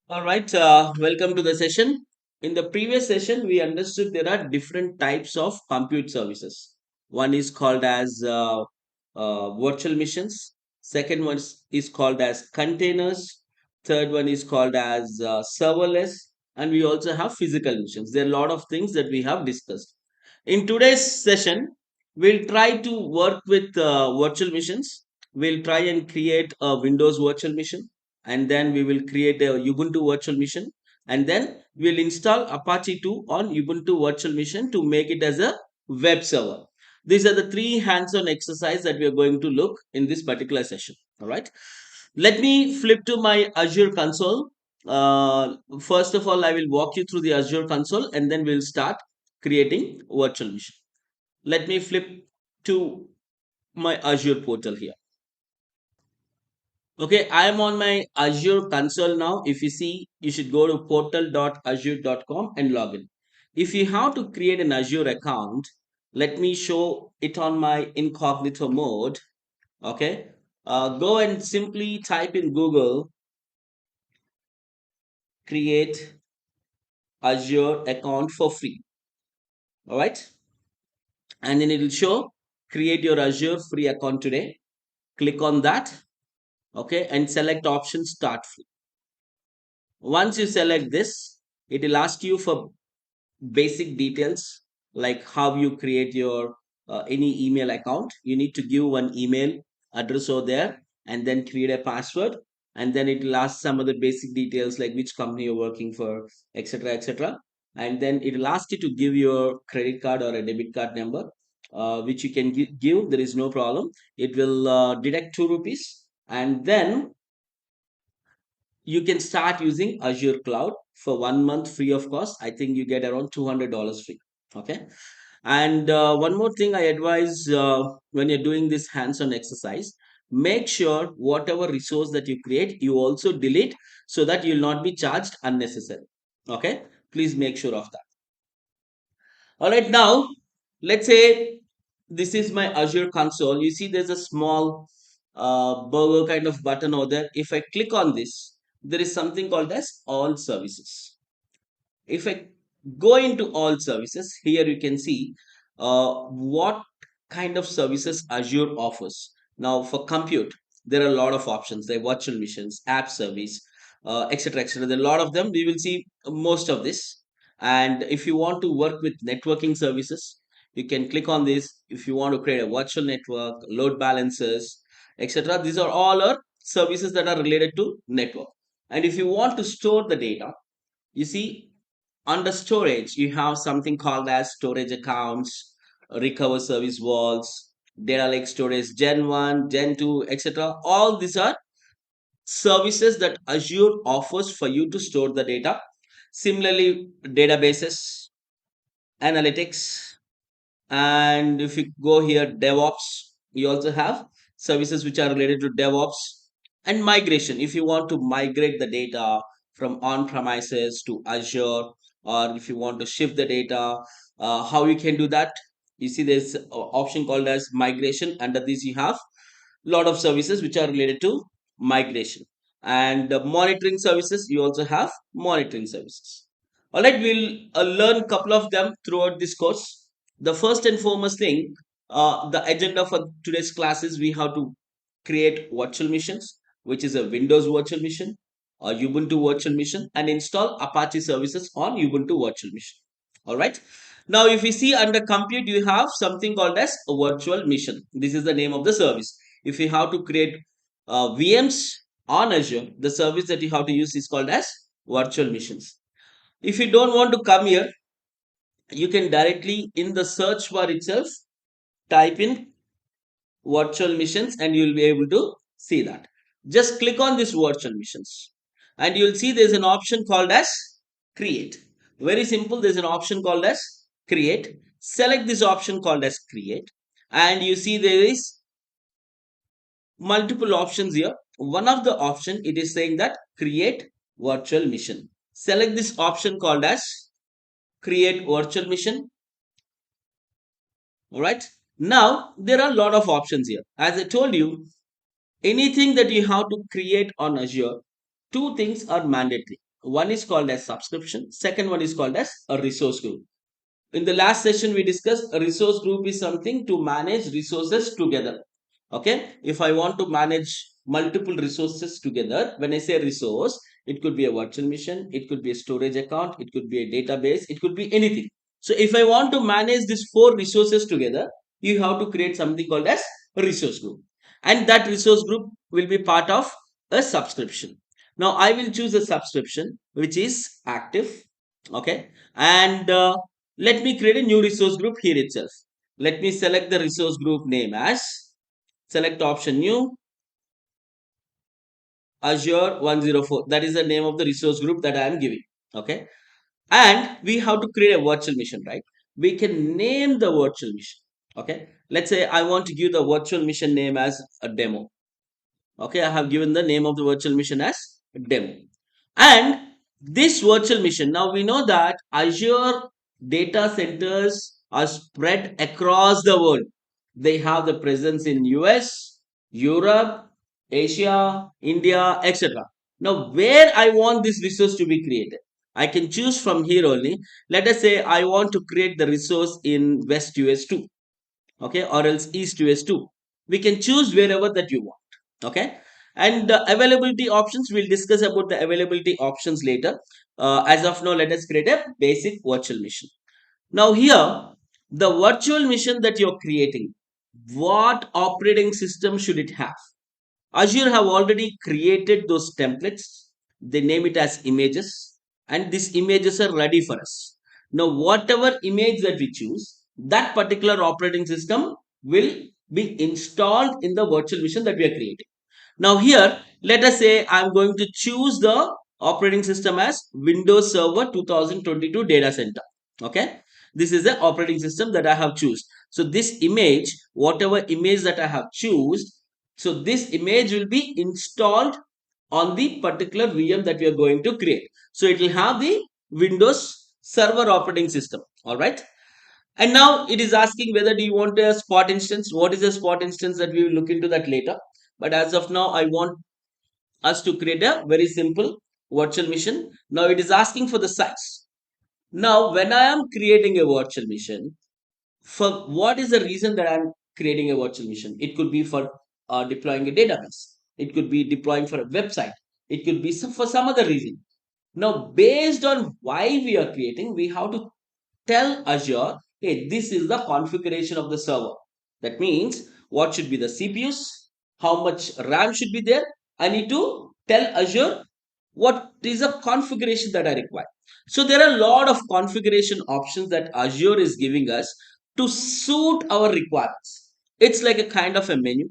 All right, welcome to the session. In the previous session, we understood there are different types of compute services. One is called as virtual machines. Second one is called as containers. Third one is called as serverless. And we also have physical machines. There are a lot of things that we have discussed. In today's session, we'll try to work with virtual machines. We'll try and create a Windows virtual machine, and then we will create a Ubuntu virtual machine, and then we'll install Apache 2 on Ubuntu virtual machine to make it as a web server. These are the three hands-on exercise that we are going to look in this particular session. All right. Let me flip to my Azure console. First of all, I will walk you through the Azure console, and then we'll start creating virtual machine. Let me flip to my Azure portal here. Okay, I am on my Azure console now. If you see, you should go to portal.azure.com and log in. If you have to create an Azure account, let me show it on my incognito mode. Okay, go and simply type in Google, create Azure account for free. All right, and then it will show create your Azure free account today. Click on that. Okay, and select option start free. Once you select this, it will ask you for basic details like how you create your any email account. You need to give one email address over there and then create a password, and then it will ask some other basic details like which company you're working for, etc., etc. And then it will ask you to give your credit card or a debit card number, which you can give. There is no problem. It will deduct 2 rupees, and then you can start using Azure Cloud for 1 month free of cost. I think you get around $200 free. Okay. And one more thing I advise when you're doing this hands-on exercise, make sure whatever resource that you create, you also delete so that you'll not be charged unnecessarily. Okay. Please make sure of that. All right. Now, let's say this is my Azure console. You see there's a small burger kind of button over there. If I click on this, there is something called as all services. If I go into all services, here you can see what kind of services Azure offers. Now, for compute, there are a lot of options. There are virtual machines, app service, etc., etc. There are a lot of them. We will see most of this. And if you want to work with networking services, you can click on this. If you want to create a virtual network, load balancers, etc., these are all our services that are related to network. And if you want to store the data, you see under storage, you have something called as storage accounts, recover service vaults, data lake storage Gen 1, Gen 2, etc. All these are services that Azure offers for you to store the data. Similarly, databases, analytics, and if you go here, DevOps, you also have services which are related to DevOps and migration. If you want to migrate the data from on premises to Azure, or if you want to shift the data, how you can do that? You see, there's an option called as migration. Under this, you have a lot of services which are related to migration, and monitoring services. You also have monitoring services. All right, we'll learn a couple of them throughout this course. The first and foremost thing, the agenda for today's class is we have to create virtual machines, which is a Windows virtual machine, a Ubuntu virtual machine, and install Apache services on Ubuntu virtual machine. All right. Now, if you see under compute, you have something called as a virtual machine. This is the name of the service. If you have to create VMs on Azure, the service that you have to use is called as virtual machines. If you don't want to come here, you can directly in the search bar itself type in virtual machines and you'll be able to see that. Just click on this virtual machines and you'll see there's an option called as create. Very simple. There's an option called as create. Select this option called as create, and you see there is multiple options here. One of the option, it is saying that create virtual machine. Select this option called as create virtual machine. All right. Now, there are a lot of options here. As I told you, anything that you have to create on Azure, two things are mandatory. One is called as subscription. Second one is called as a resource group. In the last session, we discussed a resource group is something to manage resources together. Okay. If I want to manage multiple resources together, when I say resource, it could be a virtual machine, it could be a storage account, it could be a database, it could be anything. So if I want to manage these four resources together, you have to create something called as a resource group. And that resource group will be part of a subscription. Now I will choose a subscription which is active. Okay. And let me create a new resource group here itself. Let me select the resource group name as, select option new, Azure 104. That is the name of the resource group that I am giving. Okay. And we have to create a virtual machine, right? We can name the virtual machine. Okay. Let's say I want to give the virtual machine name as a demo. Okay. I have given the name of the virtual machine as demo. And this virtual machine, now we know that Azure data centers are spread across the world. They have the presence in US, Europe, Asia, India, etc. Now, where I want this resource to be created, I can choose from here only. Let us say I want to create the resource in West US 2, okay, or else East US 2. We can choose wherever that you want, okay. And the availability options, we'll discuss about the availability options later. As of now, let us create a basic virtual machine. Now here, the virtual machine that you're creating, what operating system should it have? Azure have already created those templates. They name it as images, and these images are ready for us. Now, whatever image that we choose, that particular operating system will be installed in the virtual machine that we are creating. Now, here, let us say I'm going to choose the operating system as Windows Server 2022 Data Center. Okay, this is the operating system that I have choose. So this image, whatever image that I have choose, so this image will be installed on the particular VM that we are going to create. So it will have the Windows Server operating system. All right. And now it is asking whether do you want a spot instance. What is a spot instance, that we will look into that later. But as of now, I want us to create a very simple virtual machine. Now it is asking for the size. Now when I am creating a virtual machine, for what is the reason that I'm creating a virtual machine? It could be for deploying a database. It could be deploying for a website. It could be for some other reason. Now, based on why we are creating, we have to tell Azure, hey, this is the configuration of the server. That means what should be the CPUs, how much RAM should be there. I need to tell Azure what is the configuration that I require. So there are a lot of configuration options that Azure is giving us to suit our requirements. It's like a kind of a menu.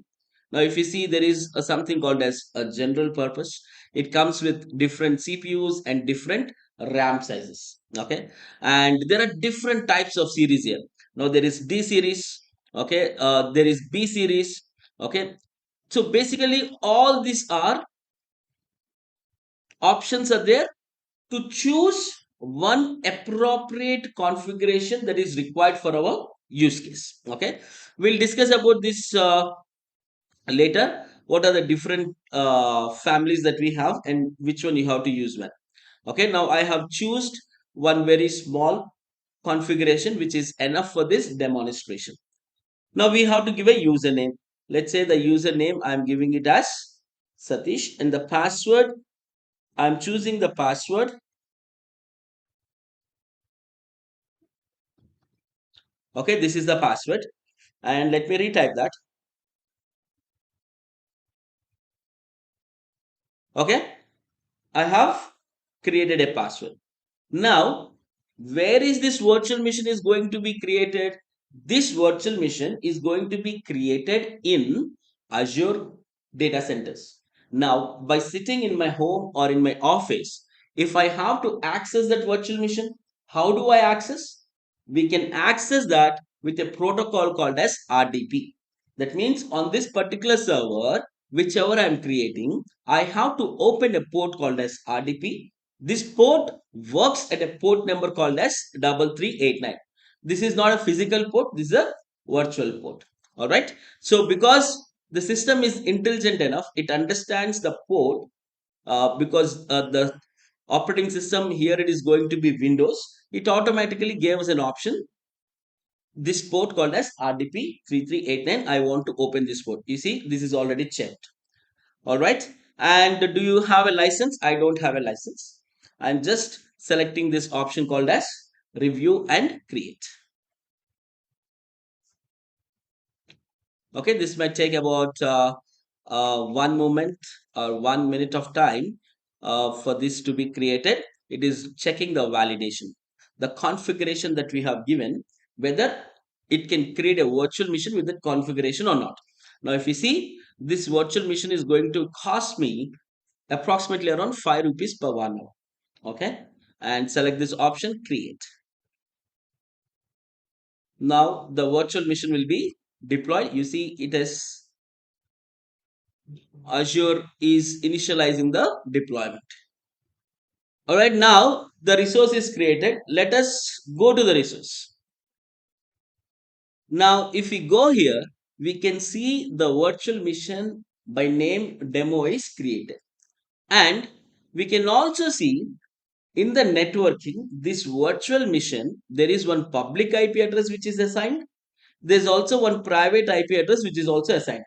Now, if you see, there is something called as a general purpose. It comes with different CPUs and different RAM sizes. Okay, and there are different types of series here. Now there is D series. Okay, there is B series. Okay, so basically all these are options are there to choose one appropriate configuration that is required for our use case. Okay, we'll discuss about this later. What are the different families that we have and which one you have to use when. Okay, now I have chosen one very small configuration which is enough for this demonstration. Now we have to give a username. Let's say the username I'm giving it as Satish, and the password I'm choosing the password. Okay, this is the password, and let me retype that. Okay, I have created a password. Now, where is this virtual machine is going to be created? This virtual machine is going to be created in Azure data centers. Now, by sitting in my home or in my office, if I have to access that virtual machine, how do I access? We can access that with a protocol called as RDP. That means on this particular server, whichever I am creating, I have to open a port called as RDP. This port works at a port number called as 3389. This is not a physical port, this is a virtual port. All right. So because the system is intelligent enough, it understands the port because the Operating system, here it is going to be Windows. It automatically gave us an option. This port called as RDP 3389. I want to open this port. You see, this is already checked. All right. And do you have a license? I don't have a license. I'm just selecting this option called as review and create. Okay, this might take about 1 moment or 1 minute of time for this to be created. It is checking the validation, the configuration that we have given, whether it can create a virtual machine with that configuration or not. Now, if you see, this virtual machine is going to cost me approximately around 5 rupees per 1 hour. Okay, and select this option, create. Now, the virtual machine will be deployed. You see, it is Azure is initializing the deployment. All right, now the resource is created. Let us go to the resource. Now, if we go here, we can see the virtual machine by name demo is created. And we can also see in the networking, this virtual machine, there is one public IP address which is assigned. There's also one private IP address which is also assigned.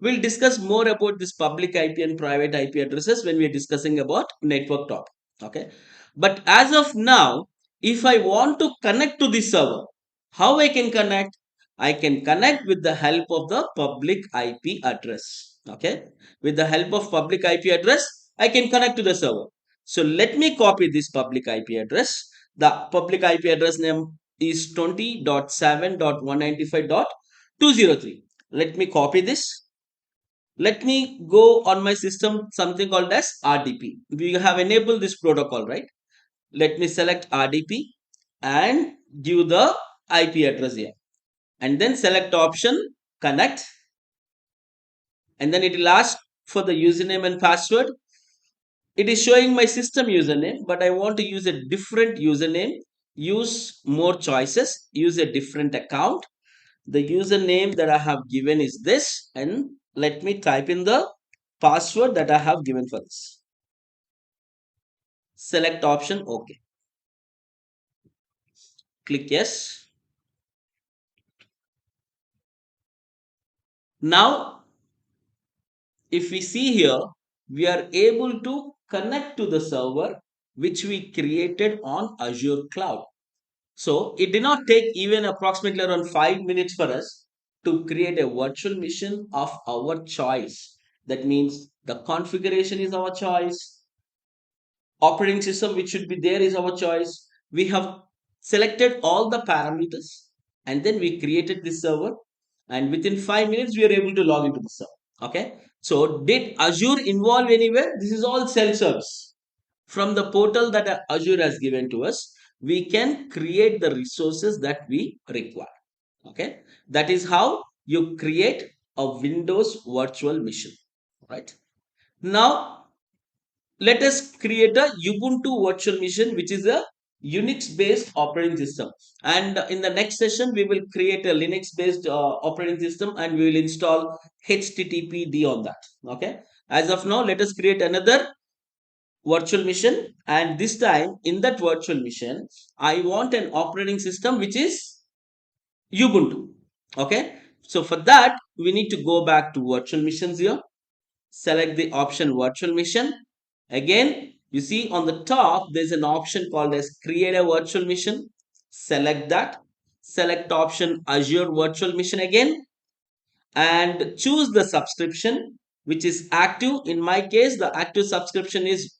We'll discuss more about this public IP and private IP addresses when we are discussing about network topic. Okay. But as of now, if I want to connect to this server, how I can connect? I can connect with the help of the public IP address. Okay. With the help of public IP address, I can connect to the server. So let me copy this public IP address. The public IP address name is 20.7.195.203. Let me copy this. Let me go on my system something called as RDP. We have enabled this protocol, right? Let me select RDP and give the IP address here. And then select option connect. And then it will ask for the username and password. It is showing my system username, but I want to use a different username. Use more choices. Use a different account. The username that I have given is this, and let me type in the password that I have given for this. Select option OK. Click yes. Now, if we see here, we are able to connect to the server which we created on Azure Cloud. So it did not take even approximately around 5 minutes for us to create a virtual machine of our choice. That means the configuration is our choice, operating system which should be there is our choice. We have selected all the parameters and then we created this server, and within 5 minutes we are able to log into the server. Okay, so did Azure involve anywhere? This is all self-service. From the portal that Azure has given to us, we can create the resources that we require. Okay, that is how you create a Windows virtual machine. Right, now let us create a Ubuntu virtual machine, which is a Unix based operating system. And in the next session, we will create a Linux based operating system and we will install HTTPD on that. Okay. As of now, let us create another virtual machine. And this time in that virtual machine, I want an operating system which is Ubuntu. Okay. So for that, we need to go back to virtual machines here. Select the option virtual machine. Again, you see on the top, there's an option called as create a virtual machine. Select that. Select option Azure virtual machine again and choose the subscription which is active. In my case, the active subscription is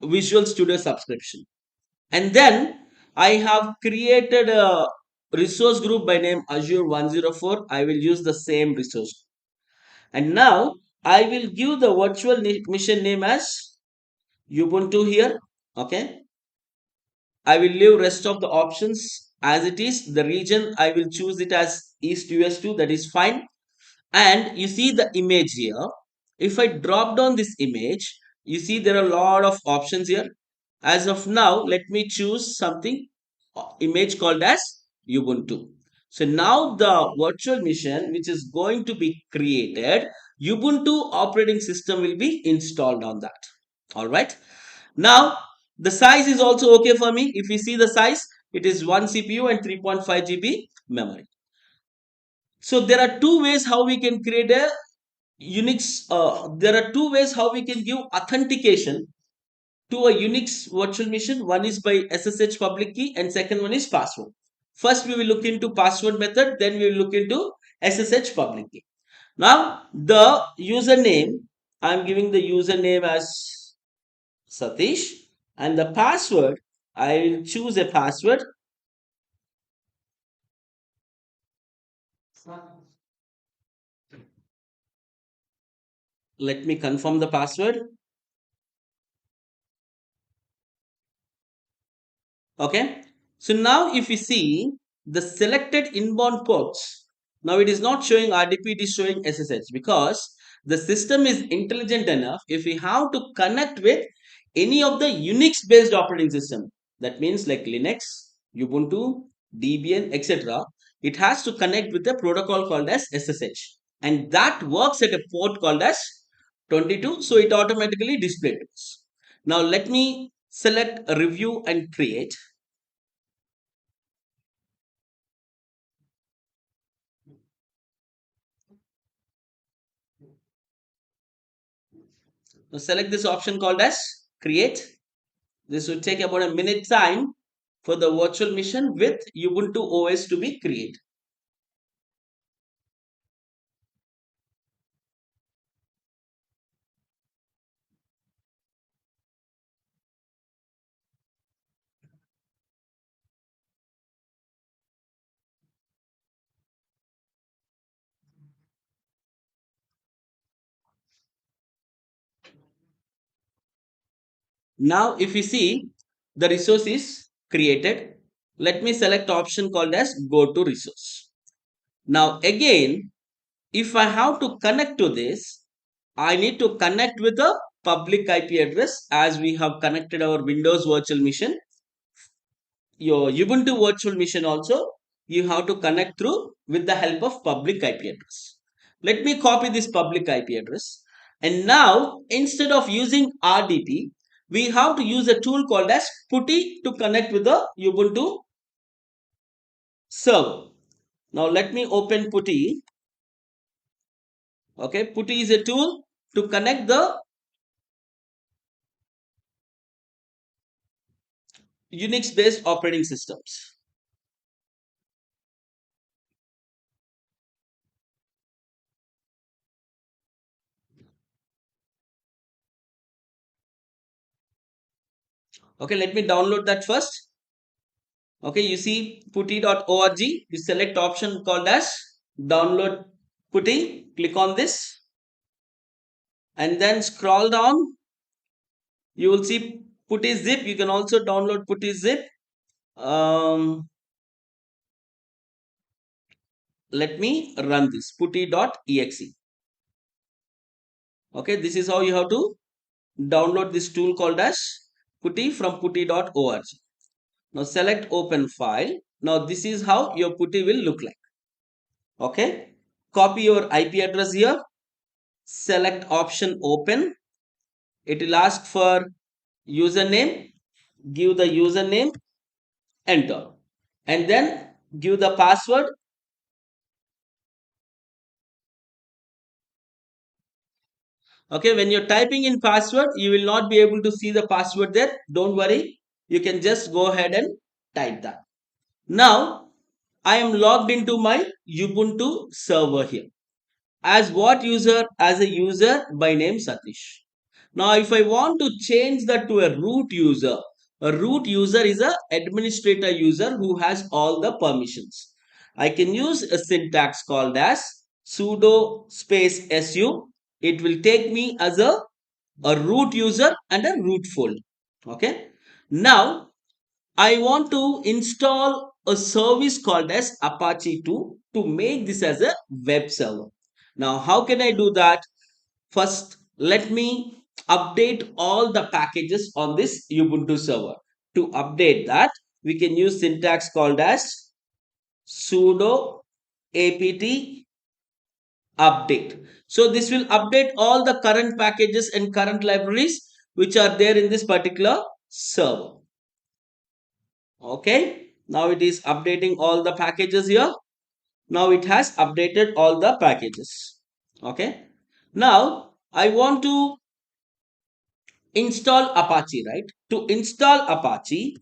Visual Studio subscription. And then I have created a resource group by name Azure 104. I will use the same resource. And now I will give the virtual machine name as Ubuntu here. Okay. I will leave rest of the options as it is. The region I will choose it as East US2. That is fine. And you see the image here. If I drop down this image, you see there are a lot of options here. As of now, let me choose something image called as Ubuntu. So now the virtual machine which is going to be created, Ubuntu operating system will be installed on that. All right. Now The size is also okay for me. If you see the size, it is 1 CPU and 3.5 GB memory. So there are two ways how we can create a Unix. There are two ways how we can give authentication to a Unix virtual machine. One is by SSH public key and second one is password. First we will look into password method, then we will look into SSH public key. Now the username, I am giving the username as Satish, and the password, I will choose a password. Let me confirm the password. Okay. So now if you see the selected inbound ports, now it is not showing RDP, it is showing SSH because the system is intelligent enough. If we have to connect with any of the Unix based operating system, that means like Linux, Ubuntu, Debian, etc., it has to connect with a protocol called as SSH, and that works at a port called as 22, so it automatically displays. Now let me select a review and create. Now select this option called as create. This will take about a minute time for the virtual machine with Ubuntu OS to be created. Now if you see the resource is created, let me select option called as go to resource. Now again, if I have to connect to this, I need to connect with a public IP address as we have connected our Windows virtual machine. Your Ubuntu virtual machine also, you have to connect through with the help of public IP address. Let me copy this public IP address. And now, instead of using RDP, we have to use a tool called as PuTTY to connect with the Ubuntu server. Now, let me open PuTTY. Okay, PuTTY is a tool to connect the Unix based operating systems. Okay, let me download that first. Okay, you see putty.org, you select option called as download putty, click on this and then scroll down. You will see putty zip. You can also download putty zip. Let me run this putty.exe. Okay, this is how you have to download this tool called as putty from putty.org. Now select open file. Now this is how your putty will look like. Okay, copy your IP address here, select option open. It will ask for username, give the username, enter, and then give the password. Okay, when you're typing in password, you will not be able to see the password there. Don't worry, you can just go ahead and type that. Now I am logged into my Ubuntu server here. As what user? As a user by name Satish. Now if I want to change that to a root user is a administrator user who has all the permissions. I can use a syntax called as sudo space su. It will take me as a root user and a root folder. Okay, now I want to install a service called as Apache 2 to make this as a web server. Now, how can I do that? First, let me update all the packages on this Ubuntu server. To update that, we can use syntax called as sudo apt update. So this will update all the current packages and current libraries which are there in this particular server. Okay. Now it is updating all the packages here. Now it has updated all the packages. Okay. Now I want to install Apache, right? To install Apache,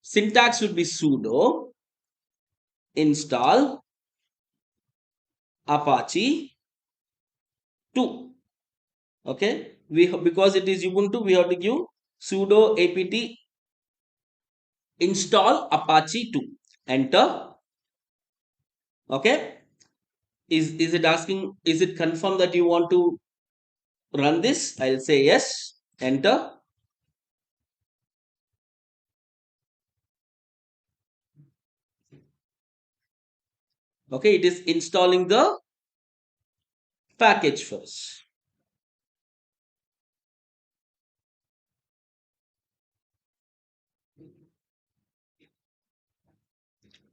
syntax would be sudo install Apache 2. Okay. Because it is Ubuntu, we have to give sudo apt install Apache 2. Enter. Okay. Is it asking, is it confirmed that you want to run this? I'll say yes. Enter. Okay, it is installing the package first.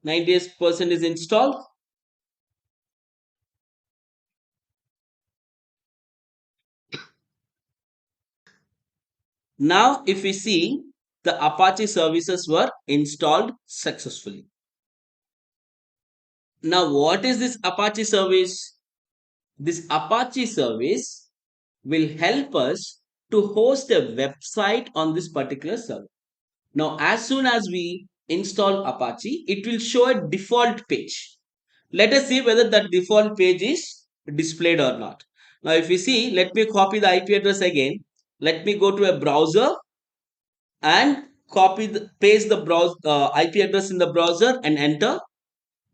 98% is installed. Now, if we see, the Apache services were installed successfully. Now, what is this Apache service? This Apache service will help us to host a website on this particular server. Now, as soon as we install Apache, it will show a default page. Let us see whether that default page is displayed or not. Now, if we see, let me copy the IP address again. Let me go to a browser and paste the IP address in the browser and enter.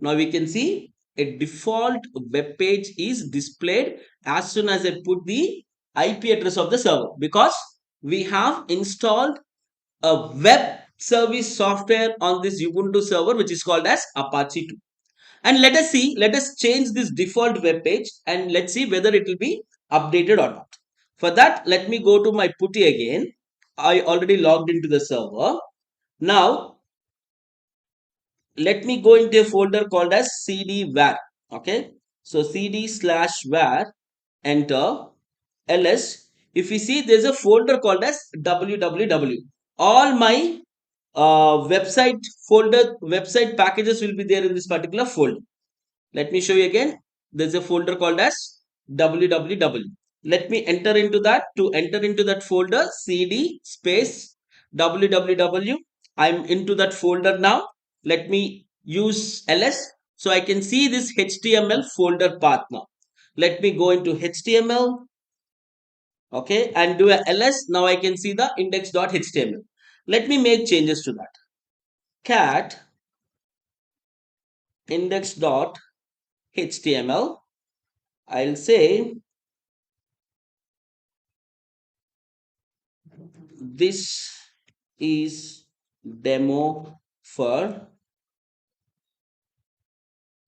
Now we can see a default web page is displayed as soon as I put the IP address of the server, because we have installed a web service software on this Ubuntu server which is called as Apache 2. And let us change this default web page and let's see whether it will be updated or not. For that, let me go to my putty again. I already logged into the server. Now, let me go into a folder called as cd_var. Okay. So cd/var, enter, ls. If you see, there's a folder called as www. All my website packages will be there in this particular folder. Let me show you again. There's a folder called as www. Let me enter into that. To enter into that folder, cd space www. I'm into that folder now. Let me use ls so I can see this HTML folder path now. Let me go into HTML. Okay, and do a ls. Now I can see the index.html. Let me make changes to that. Cat index.html. I'll say this is demo for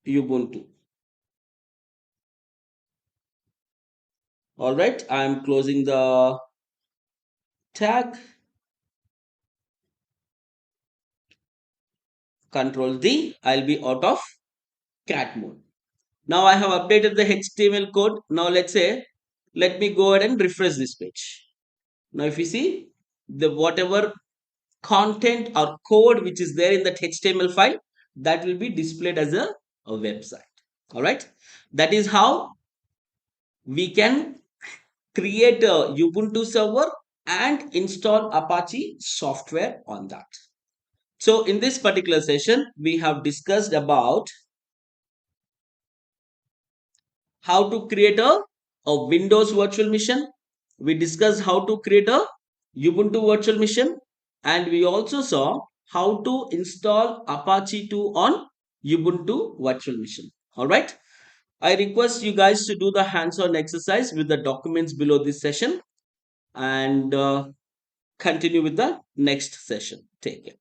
Ubuntu. All right, I'm closing the tag. Control D. I'll be out of cat mode. Now I have updated the HTML code. Now let me go ahead and refresh this page. Now if you see, the whatever content or code which is there in that HTML file, that will be displayed as a website. All right, that is how we can create a Ubuntu server and install Apache software on that. So in this particular session, we have discussed about how to create a Windows virtual machine. We discussed how to create a Ubuntu virtual machine, and we also saw how to install Apache 2 on Ubuntu virtual machine. All right. I request you guys to do the hands-on exercise with the documents below this session and continue with the next session. Take care.